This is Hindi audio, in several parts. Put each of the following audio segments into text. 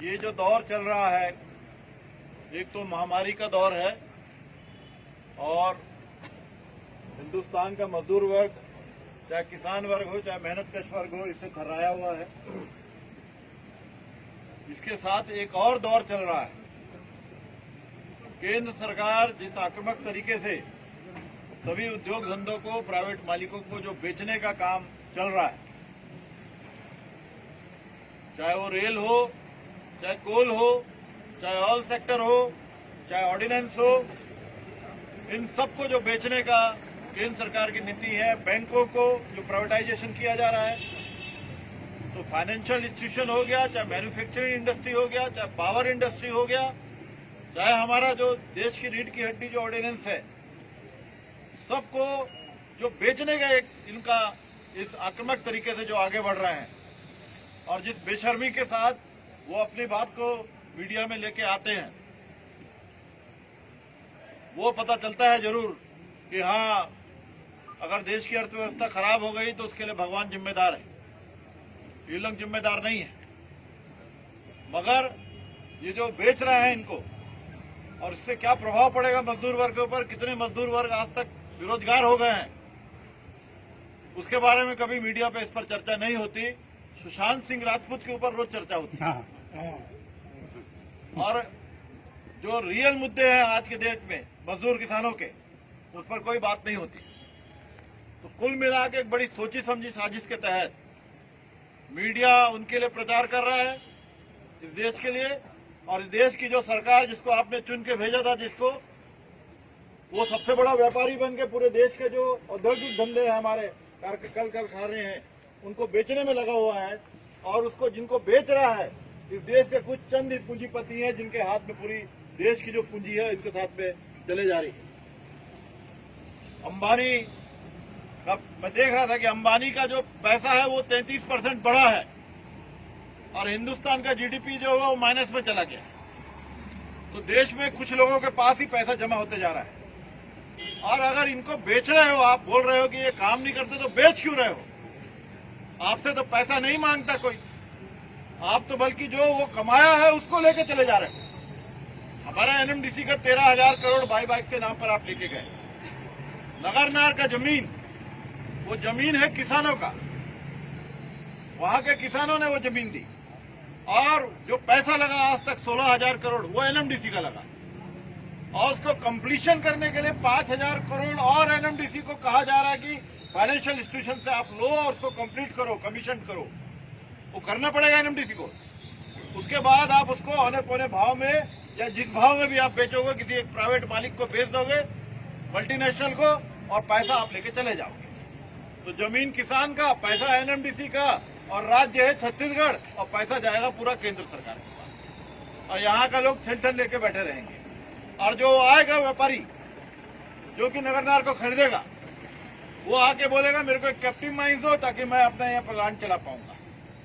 ये जो दौर चल रहा है, एक तो महामारी का दौर है और हिंदुस्तान का मजदूर वर्ग, चाहे किसान वर्ग हो चाहे मेहनतकश वर्ग हो, इससे थर्राया हुआ है। इसके साथ एक और दौर चल रहा है। केंद्र सरकार जिस आक्रामक तरीके से सभी उद्योग धंधों को, प्राइवेट मालिकों को जो बेचने का काम चल रहा है, चाहे वो रेल हो, चाहे कोल हो, चाहे ऑयल सेक्टर हो, चाहे ऑर्डिनेंस हो, इन सबको जो बेचने का केंद्र सरकार की नीति है, बैंकों को जो प्राइवेटाइजेशन किया जा रहा है, तो फाइनेंशियल इंस्टीट्यूशन हो गया, चाहे मैन्युफैक्चरिंग इंडस्ट्री हो गया, चाहे पावर इंडस्ट्री हो गया, चाहे हमारा जो देश की रीढ़ की हड्डी जो ऑर्डिनेंस है, सबको जो बेचने का एक इनका इस आक्रामक तरीके से जो आगे बढ़ रहे हैं और जिस बेशर्मी के साथ वो अपनी बात को मीडिया में लेके आते हैं, वो पता चलता है जरूर कि हाँ, अगर देश की अर्थव्यवस्था खराब हो गई तो उसके लिए भगवान जिम्मेदार है, ये लोग जिम्मेदार नहीं है। मगर ये जो बेच रहे हैं इनको, और इससे क्या प्रभाव पड़ेगा मजदूर वर्ग के ऊपर, कितने मजदूर वर्ग आज तक बेरोजगार हो गए हैं, उसके बारे में कभी मीडिया पे इस पर चर्चा नहीं होती। सुशांत सिंह राजपूत के ऊपर रोज चर्चा होती है और जो रियल मुद्दे हैं आज के देश में मजदूर किसानों के, उस पर कोई बात नहीं होती। तो कुल मिला के एक बड़ी सोची समझी साजिश के तहत मीडिया उनके लिए प्रचार कर रहा है, इस देश के लिए, और इस देश की जो सरकार जिसको आपने चुन के भेजा था, जिसको वो सबसे बड़ा व्यापारी बन के पूरे देश के जो औद्योगिक धंधे हैं हमारे, कल कारखाने हैं, उनको बेचने में लगा हुआ है। और उसको जिनको बेच रहा है, इस देश के कुछ चंद पूंजीपति हैं जिनके हाथ में पूरी देश की जो पूंजी है इसके साथ में चले जा रही है। अंबानी का मैं देख रहा था कि अंबानी का जो पैसा है वो 33% बढ़ा है और हिंदुस्तान का जीडीपी जो है वो माइनस में चला गया। तो देश में कुछ लोगों के पास ही पैसा जमा होते जा रहा है। और अगर इनको बेच रहे हो, आप बोल रहे हो कि ये काम नहीं करते, तो बेच क्यों रहे हो? आपसे तो पैसा नहीं मांगता कोई, आप तो बल्कि जो वो कमाया है उसको लेके चले जा रहे हो। हमारा एनएमडीसी का 13,000 करोड़ बाईबाइक के नाम पर आप लेके गए। नगरनार का जमीन, वो जमीन है किसानों का, वहां के किसानों ने वो जमीन दी और जो पैसा लगा आज तक 16,000 करोड़ वो एनएमडीसी का लगा और उसको कंप्लीशन करने के लिए 5,000 करोड़ और एनएमडीसी को कहा जा रहा है कि फाइनेंशियल इंस्टीट्यूशन से आप लो और उसको कंप्लीट करो, कमीशन करो। वो करना पड़ेगा एनएमडीसी को। उसके बाद आप उसको औने पौने भाव में या जिस भाव में भी आप बेचोगे, किसी एक प्राइवेट मालिक को बेच दोगे, मल्टीनेशनल को, और पैसा आप लेके चले जाओगे। तो जमीन किसान का, पैसा एनएमडीसी का, और राज्य है छत्तीसगढ़, और पैसा जाएगा पूरा केंद्र सरकार के पास। और यहाँ का लोग टेंशन लेके बैठे रहेंगे। और जो आएगा व्यापारी जो कि नगरनार को खरीदेगा, वो आके बोलेगा मेरे को एक कैप्टिव माइंस दो ताकि मैं अपना यहाँ प्लांट चला पाऊंगा।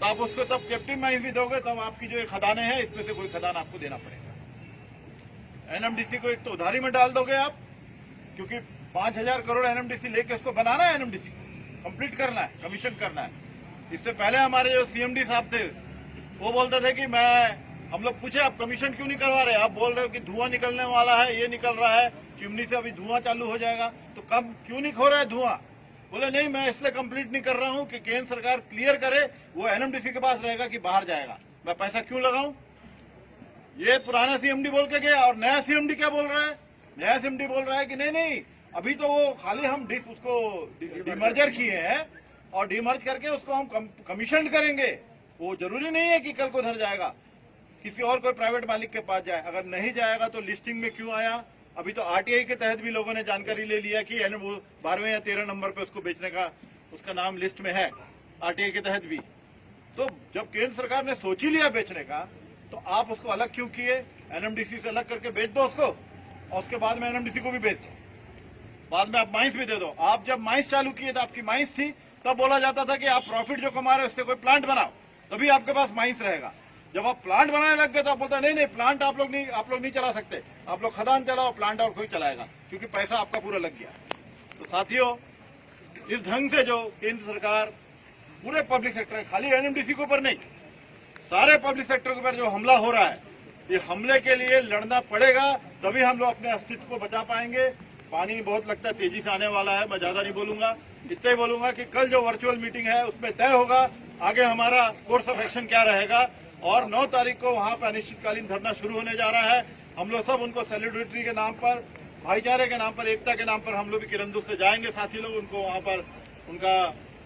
तो आप उसको तब कैप्टिव माइंस भी दोगे, तब आपकी जो खदानें हैं इसमें से कोई खदान आपको देना पड़ेगा। एनएमडीसी को एक तो उधारी में डाल दोगे आप, क्योंकि 5,000 करोड़ एनएमडीसी लेके उसको बनाना है, एनएमडीसी कंप्लीट करना है, कमीशन करना है। इससे पहले हमारे जो सीएमडी साहब थे वो बोलते थे कि हम लोग पूछे आप कमीशन क्यों नहीं करवा रहे, आप बोल रहे हो कि धुआं निकलने वाला है, ये निकल रहा है, चिमनी से अभी धुआं चालू हो जाएगा, तो कम क्यों नहीं खो रहा है धुआं? बोले नहीं, मैं इसलिए कंप्लीट नहीं कर रहा हूं कि केंद्र सरकार क्लियर करे, वो एनएमडीसी के पास रहेगा कि बाहर जाएगा, मैं पैसा क्यों लगाऊं? ये पुराना सीएमडी बोल के गया। और नया सीएमडी क्या बोल रहा है? नया सीएमडी बोल रहा है कि नहीं, अभी तो वो खाली हम उसको डिमर्जर किए हैं और डिमर्ज करके उसको हम कमीशन करेंगे। वो जरूरी नहीं है कि कल को उधर जाएगा, किसी और कोई प्राइवेट मालिक के पास जाए। अगर नहीं जाएगा तो लिस्टिंग में क्यों आया? अभी तो आरटीआई के तहत भी लोगों ने जानकारी ले लिया कि वो 12वें या 13 नंबर पे उसको बेचने का उसका नाम लिस्ट में है, आरटीआई के तहत भी। तो जब केंद्र सरकार ने सोच ही लिया बेचने का, तो आप उसको अलग क्यों किए? एनएमडीसी से अलग करके बेच दो उसको, और उसके बाद में एनएमडीसी को भी बेच दो, बाद में आप माइंस भी दे दो। आप जब माइंस चालू किए तो आपकी माइंस थी, तब बोला जाता था कि आप प्रॉफिट जो कमा रहे हो उससे कोई प्लांट बनाओ, तभी आपके पास माइंस रहेगा। जब आप प्लांट बनाने लग गए तो आप बोलते नहीं, प्लांट आप लोग नहीं चला सकते, आप लोग खदान चलाओ, प्लांट और कोई चलाएगा, क्योंकि पैसा आपका पूरा लग गया। तो साथियों, इस ढंग से जो केंद्र सरकार पूरे पब्लिक सेक्टर, खाली एनएमडीसी के ऊपर नहीं, सारे पब्लिक सेक्टर के ऊपर जो हमला हो रहा है, ये हमले के लिए लड़ना पड़ेगा, तभी हम लोग अपने अस्तित्व को बचा पाएंगे। पानी बहुत लगता है तेजी से आने वाला है, मैं ज्यादा नहीं बोलूंगा, इतना ही बोलूंगा कि कल जो वर्चुअल मीटिंग है उसमें तय होगा आगे हमारा कोर्स ऑफ एक्शन क्या रहेगा। और 9 तारीख को वहां पर अनिश्चितकालीन धरना शुरू होने जा रहा है। हम लोग सब उनको सॉलिडेरिटी के नाम पर, भाईचारे के नाम पर, एकता के नाम पर हम लोग भी किरंदुल से जाएंगे साथी लोग, उनको वहां पर उनका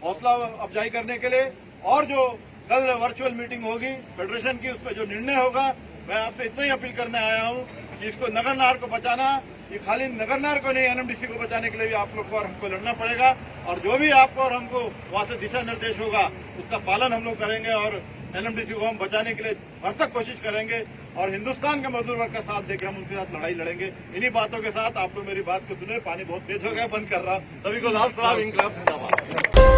हौसला अफजाई करने के लिए। और जो कल वर्चुअल मीटिंग होगी फेडरेशन की, उस पर जो निर्णय होगा, मैं आपसे इतना ही अपील करने आया हूं कि इसको नगर नार को बचाना, ये खाली नगर नार को नहीं, एनएमडीसी को बचाने के लिए भी आप लोग को और हमको लड़ना पड़ेगा। और जो भी आपको और हमको वहां से दिशा निर्देश होगा उसका पालन हम लोग करेंगे और एनएमडीसी को हम बचाने के लिए भरसक कोशिश करेंगे और हिंदुस्तान के मजदूर वर्ग का साथ देकर हम उनके साथ लड़ाई लड़ेंगे। इन्हीं बातों के साथ आप लोग मेरी बात को सुने, पानी बहुत तेज हो गया, बंद कर रहा। सभी को लाल सलाम, इंकलाब जिंदाबाद।